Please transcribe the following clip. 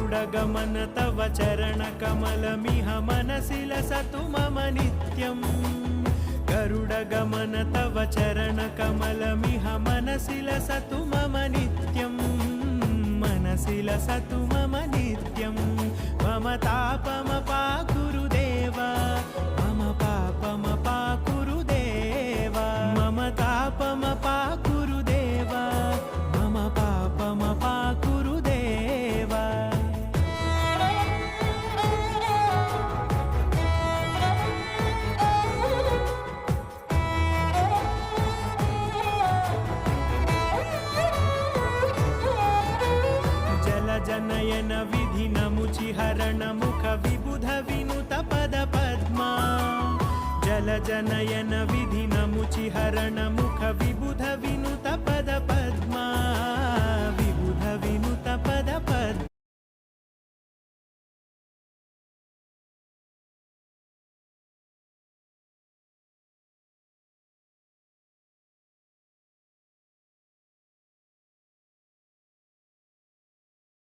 गरुडगमन तव चरणकमलमिह मनसि लसतु मम नित्यम् गरुडगमन तव चरणकमलमिह मनसि लसतु मम नित्यम् मनसि लसतु मम नित्यम् मम तापमपाकुरु देव मम पापमपाकुरु देव मम तापमपाकुरु देव मम पापमपाकुरु देव जनयन विधिनमुचिहरण मुख विबुध विनुत पद पद्मा जल जनयन विधिनमुचिहरण मुख विबुध विनुत पद पद्मा